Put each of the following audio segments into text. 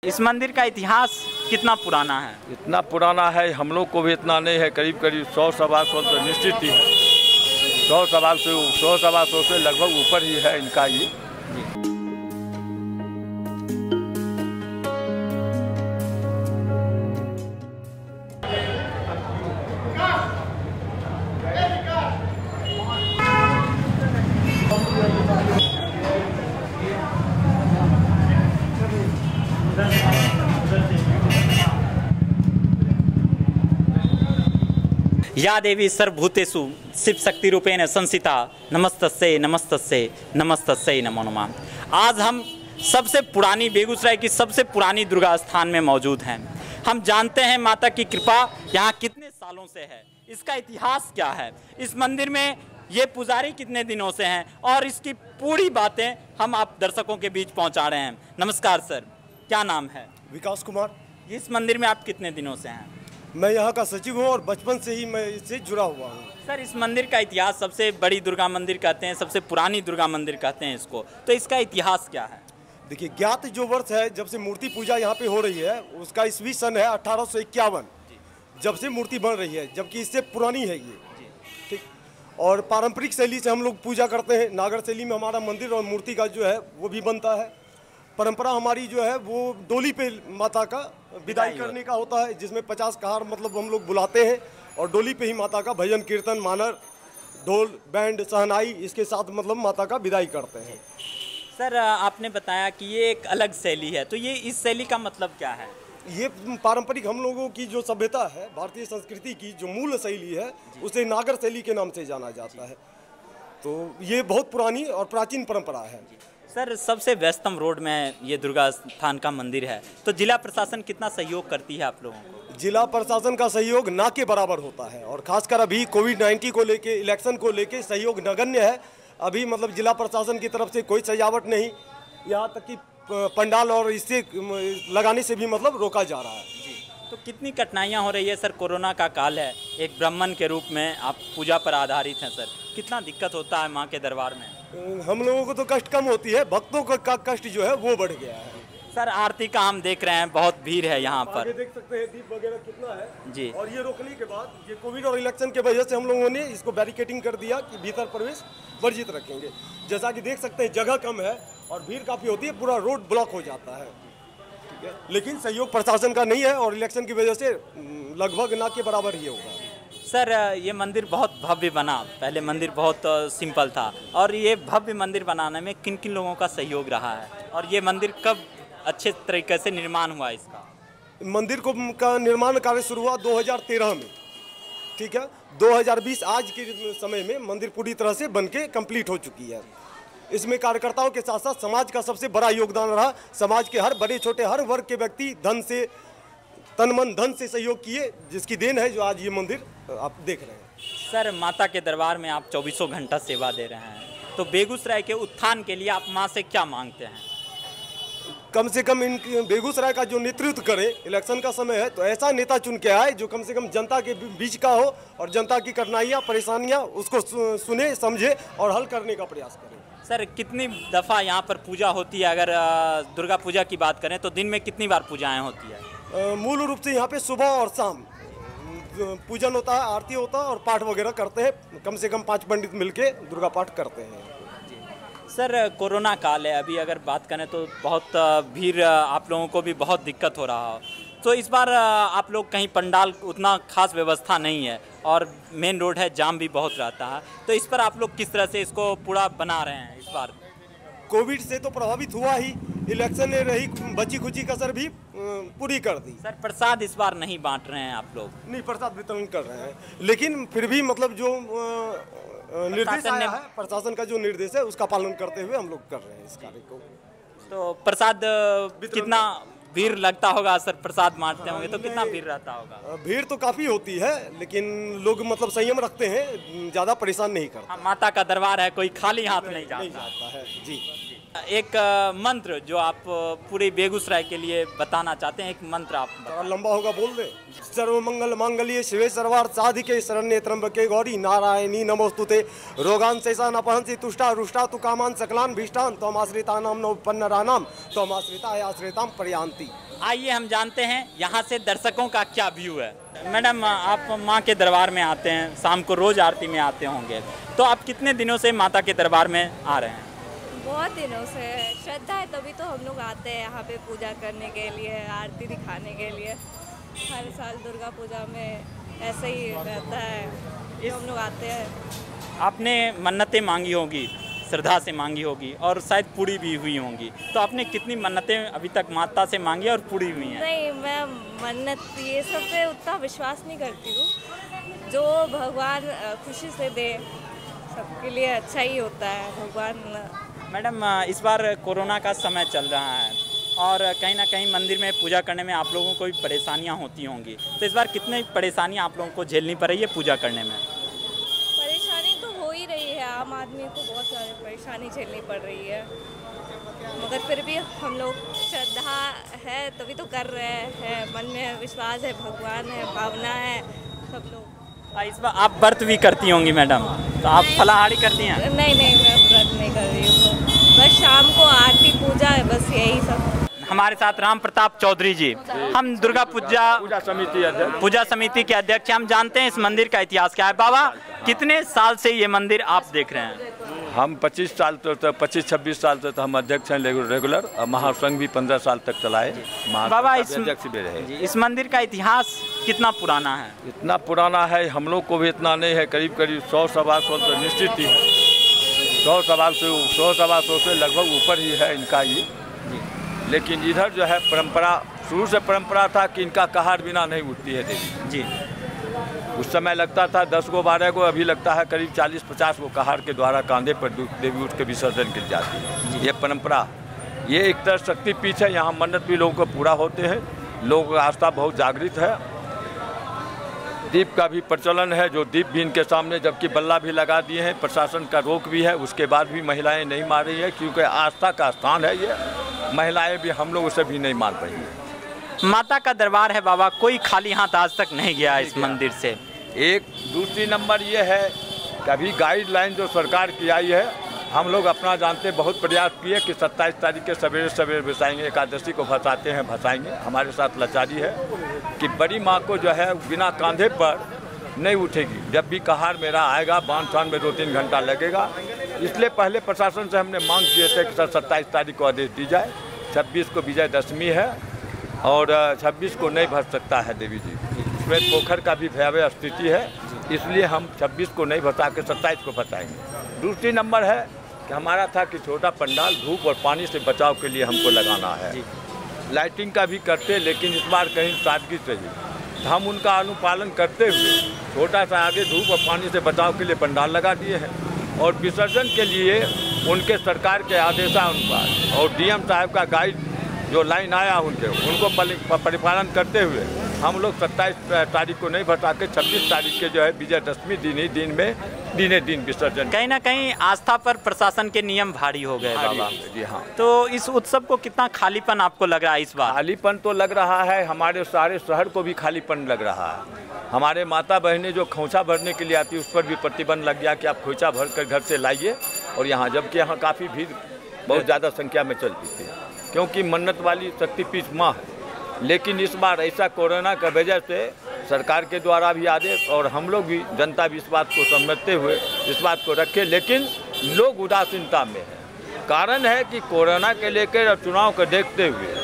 इस मंदिर का इतिहास कितना पुराना है? इतना पुराना है, हम लोग को भी इतना नहीं है, करीब करीब 100-125 तो निश्चित ही है। 100-125 से लगभग ऊपर ही है इनका ये। या देवी सर्वभूतेषु शिव शक्ति रूपेण संसिता नमस्तस्यै नमस्तस्यै नमस्तस्यै नमो नमः। आज हम सबसे पुरानी बेगूसराय की सबसे पुरानी दुर्गा स्थान में मौजूद हैं। हम जानते हैं माता की कृपा यहाँ कितने सालों से है, इसका इतिहास क्या है, इस मंदिर में ये पुजारी कितने दिनों से हैं और इसकी पूरी बातें हम आप दर्शकों के बीच पहुँचा रहे हैं। नमस्कार सर, क्या नाम है? विकास कुमार। इस मंदिर में आप कितने दिनों से हैं? मैं यहाँ का सचिव हूँ और बचपन से ही मैं इससे जुड़ा हुआ हूँ। सर, इस मंदिर का इतिहास, सबसे बड़ी दुर्गा मंदिर कहते हैं, सबसे पुरानी दुर्गा मंदिर कहते हैं इसको, तो इसका इतिहास क्या है? देखिए, ज्ञात जो वर्ष है जब से मूर्ति पूजा यहाँ पे हो रही है उसका ईस्वी सन है 1851, जब से मूर्ति बन रही है, जबकि इससे पुरानी है ये। ठीक। और पारंपरिक शैली से हम लोग पूजा करते हैं। नागर शैली में हमारा मंदिर और मूर्ति का जो है वो भी बनता है। परंपरा हमारी जो है वो डोली पे माता का विदाई करने का होता है, जिसमें 50 कहार मतलब हम लोग बुलाते हैं और डोली पे ही माता का भजन कीर्तन मानर ढोल बैंड सहनाई इसके साथ मतलब माता का विदाई करते हैं। सर, आपने बताया कि ये एक अलग शैली है, तो ये इस शैली का मतलब क्या है? ये पारंपरिक हम लोगों की जो सभ्यता है, भारतीय संस्कृति की जो मूल शैली है उसे नागर शैली के नाम से जाना जाता है। तो ये बहुत पुरानी और प्राचीन परंपरा है। सर, सबसे व्यस्तम रोड में ये दुर्गा स्थान का मंदिर है, तो जिला प्रशासन कितना सहयोग करती है आप लोगों को? जिला प्रशासन का सहयोग ना के बराबर होता है और खासकर अभी कोविड-19 को लेके, इलेक्शन को लेके सहयोग नगण्य है। अभी मतलब जिला प्रशासन की तरफ से कोई सजावट नहीं, यहाँ तक कि पंडाल और इससे लगाने से भी मतलब रोका जा रहा है। तो कितनी कठिनाइयाँ हो रही है सर? कोरोना का काल है, एक ब्राह्मण के रूप में आप पूजा पर आधारित हैं सर, कितना दिक्कत होता है माँ के दरबार में? हम लोगों को तो कष्ट कम होती है, भक्तों का कष्ट जो है वो बढ़ गया है। सर, आरती का हम देख रहे हैं, बहुत भीड़ है यहाँ पर, देख सकते हैं दीप वगैरह कितना है जी। और ये रोकने के बाद ये कोविड और इलेक्शन के वजह से हम लोगों ने इसको बैरिकेडिंग कर दिया कि भीतर प्रवेश वर्जित रखेंगे। जैसा कि देख सकते हैं जगह कम है और भीड़ काफ़ी होती है, पूरा रोड ब्लॉक हो जाता है। ठीक है, लेकिन सहयोग प्रशासन का नहीं है और इलेक्शन की वजह से लगभग ना के बराबर ही होगा। सर, ये मंदिर बहुत भव्य बना, पहले मंदिर बहुत सिंपल था, और ये भव्य मंदिर बनाने में किन किन लोगों का सहयोग रहा है और ये मंदिर कब अच्छे तरीके से निर्माण हुआ इसका? मंदिर का निर्माण कार्य शुरू हुआ 2013 में। ठीक है, 2020 आज के समय में मंदिर पूरी तरह से बनके कंप्लीट हो चुकी है। इसमें कार्यकर्ताओं के साथ साथ समाज का सबसे बड़ा योगदान रहा। समाज के हर बड़े छोटे हर वर्ग के व्यक्ति धन से, तन मन धन से सहयोग किए, जिसकी देन है जो आज ये मंदिर आप देख रहे हैं। सर, माता के दरबार में आप 24 घंटा सेवा दे रहे हैं, तो बेगूसराय के उत्थान के लिए आप माँ से क्या मांगते हैं? कम से कम इन बेगूसराय का जो नेतृत्व करे, इलेक्शन का समय है तो ऐसा नेता चुन के आए जो कम से कम जनता के बीच का हो और जनता की कठिनाइयाँ परेशानियाँ उसको सुने समझे और हल करने का प्रयास करे। सर, कितनी दफ़ा यहाँ पर पूजा होती है? अगर दुर्गा पूजा की बात करें तो दिन में कितनी बार पूजाएं होती है? मूल रूप से यहाँ पे सुबह और शाम पूजन होता है, आरती होता है और पाठ वगैरह करते हैं। कम से कम 5 पंडित मिलके दुर्गा पाठ करते हैं। सर, कोरोना काल है, अभी अगर बात करें तो बहुत भीड़, आप लोगों को भी बहुत दिक्कत हो रहा हो, तो इस बार आप लोग कहीं पंडाल उतना खास व्यवस्था नहीं है और मेन रोड है, जाम भी बहुत रहता है, तो इस पर आप लोग किस तरह से इसको पूरा बना रहे हैं? इस बार कोविड से तो प्रभावित हुआ ही, इलेक्शन ने रही बची खुची कसर भी पूरी कर दी। सर, प्रसाद इस बार नहीं बांट रहे हैं आप लोग? नहीं, प्रसाद वितरण कर रहे हैं, लेकिन फिर भी मतलब जो निर्देश आया है, प्रशासन का जो निर्देश है उसका पालन करते हुए हम लोग कर रहे हैं इस कार्य को। तो प्रसाद कितना भीड़ लगता होगा सर? प्रसाद बांटते होंगे तो कितना भीड़ रहता होगा? भीड़ तो काफ़ी होती है, लेकिन लोग मतलब संयम रखते हैं, ज़्यादा परेशान नहीं करते। माता का दरबार है, कोई खाली हाथ नहीं जाता है जी। एक मंत्र जो आप पूरे बेगूसराय के लिए बताना चाहते हैं, एक मंत्र आप थोड़ा लंबा होगा, बोल दे। सर्व मंगल मांगल्ये शिवे सर्वार्थ साधिके शरण्ये त्र्यंबके गौरी नारायणी नमोस्तुते। रोगान शैषान अपहंसि तुष्टा रुष्टा तु कामान सकलान भीष्टान त्वमाश्रितानां नोपन्नराणां त्वमाश्रिताय आश्रितां प्रयान्ति। आइए हम जानते हैं यहाँ से दर्शकों का क्या व्यू है। मैडम, आप माँ के दरबार में आते हैं, शाम को रोज आरती में आते होंगे, तो आप कितने दिनों से माता के दरबार में आ रहे हैं? बहुत दिनों से श्रद्धा है, तभी तो हम लोग आते हैं यहाँ पे पूजा करने के लिए, आरती दिखाने के लिए। हर साल दुर्गा पूजा में ऐसे ही रहता है, ये हम लोग आते हैं। आपने मन्नतें मांगी होगी, श्रद्धा से मांगी होगी और शायद पूरी भी हुई होंगी, तो आपने कितनी मन्नतें अभी तक माता से मांगी और पूरी हुई हैं? नहीं, मैं मन्नत ये सब पे उतना विश्वास नहीं करती हूँ। जो भगवान खुशी से दे, सबके लिए अच्छा ही होता है भगवान। मैडम, इस बार कोरोना का समय चल रहा है और कहीं ना कहीं मंदिर में पूजा करने में आप लोगों को भी परेशानियां होती होंगी, तो इस बार कितनी परेशानियां आप लोगों को झेलनी पड़ रही है पूजा करने में? परेशानी तो हो ही रही है, आम आदमी को बहुत सारी परेशानी झेलनी पड़ रही है, मगर फिर भी हम लोग श्रद्धा है तभी तो कर रहे हैं। मन में विश्वास है, भगवान है, भावना है, सब लोग। इस बार आप व्रत भी करती होंगी मैडम, तो आप फलाहारी करती हैं? नहीं, मैं व्रत नहीं कर रही हूँ, बस शाम को आरती पूजा है, बस यही सब। हमारे साथ राम प्रताप चौधरी जी, हम दुर्गा पूजा समिति के अध्यक्ष। हम जानते हैं इस मंदिर का इतिहास क्या है। बाबा, कितने साल से ये मंदिर आप देख रहे हैं? हम 25-26 साल तक हम अध्यक्ष हैं रेगुलर, और महासंघ भी 15 साल तक चलाए। बाबा, अध्यक्ष भी रहे। इस मंदिर का इतिहास कितना पुराना है? इतना पुराना है, हम लोग को भी इतना नहीं है, करीब 100-125 तो निश्चित ही है। 100-125 से लगभग ऊपर ही है इनका ये। लेकिन इधर जो है परंपरा, शुरू से परंपरा था कि इनका कहार बिना नहीं उठती है देवी जी। उस समय लगता था 10 गो 12 गो, अभी लगता है करीब 40-50 गो कहार के द्वारा कांधे पर देवी उठ के विसर्जन की जाती है। ये परंपरा, ये एक तरह शक्तिपीठ है, यहाँ मन्नत भी लोगों को पूरा होते हैं, लोगों की आस्था बहुत जागृत है। दीप का भी प्रचलन है, जो दीप भी इनके सामने, जबकि बल्ला भी लगा दिए हैं, प्रशासन का रोक भी है, उसके बाद भी महिलाएं नहीं मान रही है, क्योंकि आस्था का स्थान है ये। महिलाएं भी, हम लोग उसे भी नहीं मान रही है। माता का दरबार है बाबा, कोई खाली हाथ आज तक नहीं गया इस मंदिर से। एक दूसरी नंबर ये है कि अभी गाइडलाइन जो सरकार की आई है, हम लोग अपना जानते बहुत प्रयास किए कि 27 तारीख के सवेरे भसाएंगे, एकादशी को भसाते हैं, भसाएंगे। हमारे साथ लाचारी है कि बड़ी माँ को जो है बिना कांधे पर नहीं उठेगी। जब भी कहार मेरा आएगा, बांध छान में 2-3 घंटा लगेगा। इसलिए पहले प्रशासन से हमने मांग किए थे कि सर 27 तारीख को आदेश दी जाए। 26 को विजयदशमी है और 26 को नहीं भस सकता है देवी जी। इसमें पोखर का भी भयावह स्थिति है, इसलिए हम 26 को नहीं भसा के 27 को भसाएंगे। दूसरी नंबर है कि हमारा था कि छोटा पंडाल धूप और पानी से बचाव के लिए हमको लगाना है। लाइटिंग का भी करते, लेकिन इस बार कहीं सादगी रही, तो हम उनका अनुपालन करते हुए छोटा सा आगे धूप और पानी से बचाव के लिए पंडाल लगा दिए हैं। और विसर्जन के लिए उनके सरकार के आदेशानुसार और डीएम साहब का गाइड जो लाइन आया उनको परिपालन करते हुए हम लोग 27 तारीख को नहीं भसा के 26 तारीख के जो है विजयदशमी दिन विसर्जन। कहीं ना कहीं आस्था पर प्रशासन के नियम भारी हो गए बाबा। जी हाँ। तो इस उत्सव को कितना खालीपन आपको लग रहा है इस बार? खालीपन तो लग रहा है, हमारे सारे शहर को भी खालीपन लग रहा है। हमारे माता बहनें जो खोंचा भरने के लिए आती है, उस पर भी प्रतिबंध लग गया कि आप खोंचा भर कर घर से लाइए। और यहाँ, जबकि यहाँ काफ़ी भीड़ बहुत ज़्यादा संख्या में चलती थी, क्योंकि मन्नत वाली शक्तिपीठ माँ है। लेकिन इस बार ऐसा कोरोना की वजह से सरकार के द्वारा भी आदेश, और हम लोग भी जनता भी इस बात को समझते हुए इस बात को रखे, लेकिन लोग उदासीनता में है। कारण है कि कोरोना के लेकर और चुनाव को देखते हुए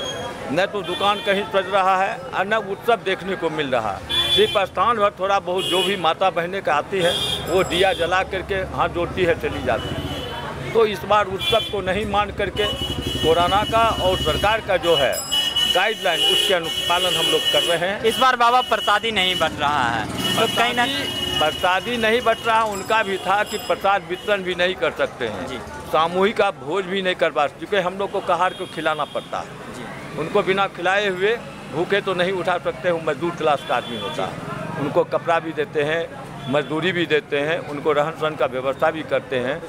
न तो दुकान कहीं सज रहा है और न उत्सव देखने को मिल रहा है। सिर्फ स्थान भर थोड़ा बहुत जो भी माता बहनें का आती है वो दिया जला करके हाथ जोड़ती है, चली जाती है। तो इस बार उत्सव को नहीं मान करके कोरोना का और सरकार का जो है गाइडलाइन, उसके अनुपालन हम लोग कर रहे हैं। इस बार बाबा प्रसादी नहीं बट रहा है, तो कहीं ना प्रसादी नहीं बट रहा। उनका भी था कि प्रसाद वितरण भी नहीं कर सकते हैं जी, सामूहिक का भोज भी नहीं कर पा, क्योंकि हम लोग को कहार को खिलाना पड़ता है जी। उनको बिना खिलाए हुए भूखे तो नहीं उठा सकते। वो मजदूर क्लास का आदमी होता है, उनको कपड़ा भी देते हैं, मजदूरी भी देते हैं, उनको रहन सहन का व्यवस्था भी करते हैं।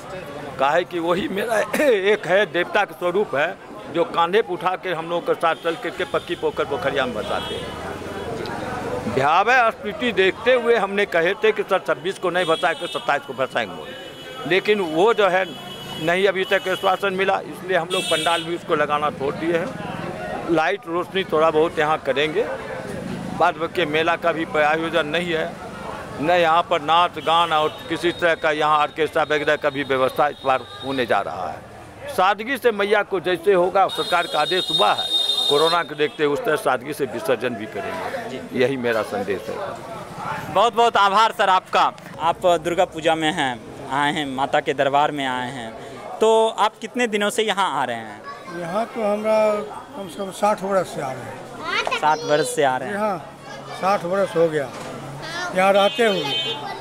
काहे कि वही मेरा एक है देवता का स्वरूप है जो कांधे पर उठा के हम लोग के साथ चल करके पक्की पोखर पोखरिया में भसाते हैं। भयावह स्थिति देखते हुए हमने कहे थे कि सर 26 को नहीं भसाए तो 27 को भसाएंगे, लेकिन वो जो है नहीं अभी तक आश्वासन मिला, इसलिए हम लोग पंडाल भी उसको लगाना छोड़ दिए हैं। लाइट रोशनी थोड़ा बहुत यहाँ करेंगे, बाद बाकी मेला का भी आयोजन नहीं है, न यहाँ पर नाच गान और किसी तरह का यहाँ ऑर्केस्ट्रा वगैरह का भी व्यवस्था इस बार होने जा रहा है। सादगी से मैया को जैसे होगा सरकार का आदेश हुआ है, कोरोना को देखते हुए उस तरह सादगी से विसर्जन भी करेंगे, यही मेरा संदेश है। बहुत बहुत आभार सर आपका। आप दुर्गा पूजा में हैं, आए हैं, माता के दरबार में आए हैं, तो आप कितने दिनों से यहाँ आ रहे हैं? यहाँ तो हमरा कम से कम 60 वर्ष से आ रहे हैं। 7 वर्ष से आ रहे हैं? यहाँ 60 वर्ष हो गया, यहाँ रहते हुए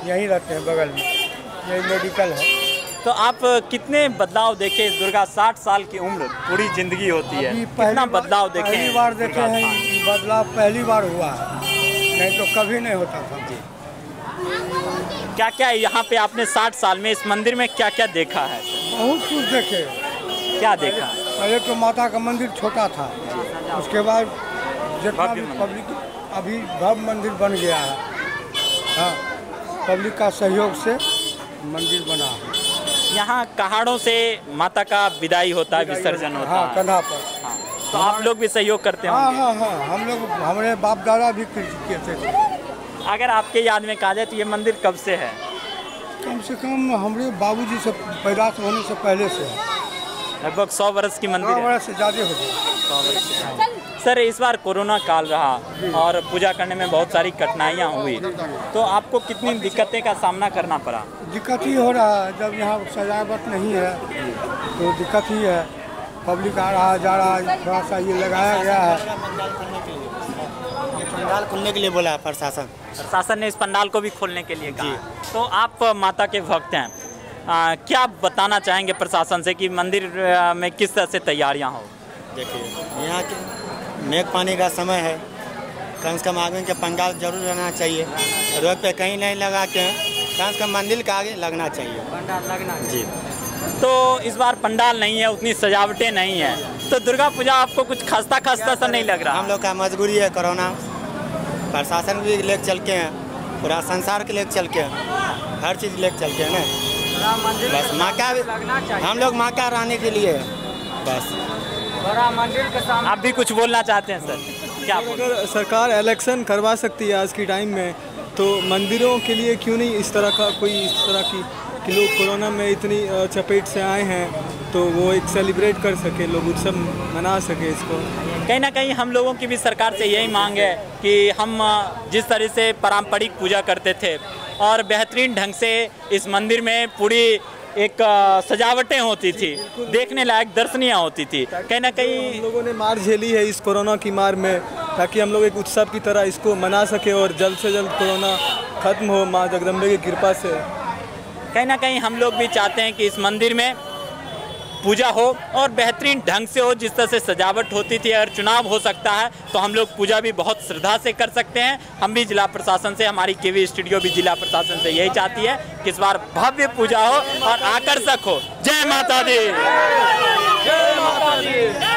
यहीं रहते हैं, बगल में यही मेडिकल है। तो आप कितने बदलाव देखे? दुर्गा 60 साल की उम्र, पूरी जिंदगी होती है, कितना बदलाव देखे? पहली बार देखे हैं, ये बदलाव पहली बार हुआ है, नहीं तो कभी नहीं होता था। क्या क्या यहाँ पे आपने 60 साल में इस मंदिर में क्या क्या देखा है? बहुत कुछ देखे। क्या देखा? पहले तो माता का मंदिर छोटा था, उसके बाद जितना भी पब्लिक अभी भव्य मंदिर बन गया है। हाँ, पब्लिक का सहयोग से मंदिर बना है। यहाँ कहाड़ों से माता का विदाई होता है, विसर्जन होता है। कंधा पर। हाँ, तो आप लोग भी सहयोग करते हैं? हाँ हाँ हाँ, हम लोग, हमारे बाप दादा भी करते थे। अगर आपके याद में कहा जाए तो ये मंदिर कब से है? कम से कम हमारे बाबूजी से पैदा होने से पहले से है। लगभग 100 वर्ष की मंदिर 100 है। वर्ष से ज़्यादा हो गया। सर, इस बार कोरोना काल रहा और पूजा करने में बहुत सारी कठिनाइयाँ हुई, तो आपको कितनी दिक्कतें का सामना करना पड़ा? दिक्कत ही हो रहा है, जब यहाँ सजावट नहीं है तो दिक्कत ही है। पब्लिक आ रहा है, जा रहा है, थोड़ा सा ये लगाया गया है। पंडाल खोलने के लिए बोला है प्रशासन ने इस पंडाल को भी खोलने के लिए कहा। तो आप माता के भक्त हैं, क्या बताना चाहेंगे प्रशासन से कि मंदिर में किस तरह से तैयारियां हो? देखिए, यहाँ के मेघ पानी का समय है, कम से कम आगे के पंडाल जरूर रहना चाहिए। रोड पे कहीं नहीं लगा के कम से कम मंदिर के आगे लगना चाहिए पंडाल लगना जी। तो इस बार पंडाल नहीं है, उतनी सजावटें नहीं है, तो दुर्गा पूजा आपको कुछ खस्ता सा नहीं लग रहा? हम लोग का मजबूरी है, कोरोना प्रशासन भी लेके चल के हैं, पूरा संसार के लेके चल के हैं, हर चीज़ लेके चल के हैं ना। बस माँ का हम लोग माँ का रहने के लिए बस बड़ा मंदिर के सामने। आप भी कुछ बोलना चाहते हैं सर? क्या अगर सरकार इलेक्शन करवा सकती है आज की टाइम में, तो मंदिरों के लिए क्यों नहीं इस तरह का कोई इस तरह की कि लोग कोरोना में इतनी चपेट से आए हैं तो वो एक सेलिब्रेट कर सके, लोग उत्सव मना सके इसको। कहीं ना कहीं हम लोगों की भी सरकार से यही मांग है कि हम जिस तरह से पारंपरिक पूजा करते थे और बेहतरीन ढंग से इस मंदिर में पूरी एक सजावटें होती थी, देखने लायक दर्शनीय होती थी, कहीं ना कहीं हम लोगों ने मार झेली है इस कोरोना की मार में, ताकि हम लोग एक उत्सव की तरह इसको मना सके और जल्द से जल्द कोरोना खत्म हो माँ जगदम्बे की कृपा से। कहीं ना कहीं हम लोग भी चाहते हैं कि इस मंदिर में पूजा हो और बेहतरीन ढंग से हो, जिस तरह से सजावट होती थी। अगर चुनाव हो सकता है तो हम लोग पूजा भी बहुत श्रद्धा से कर सकते हैं। हम भी जिला प्रशासन से, हमारी केवी स्टूडियो भी जिला प्रशासन से यही चाहती है कि इस बार भव्य पूजा हो और आकर्षक हो। जय माता दी। जय माता दी।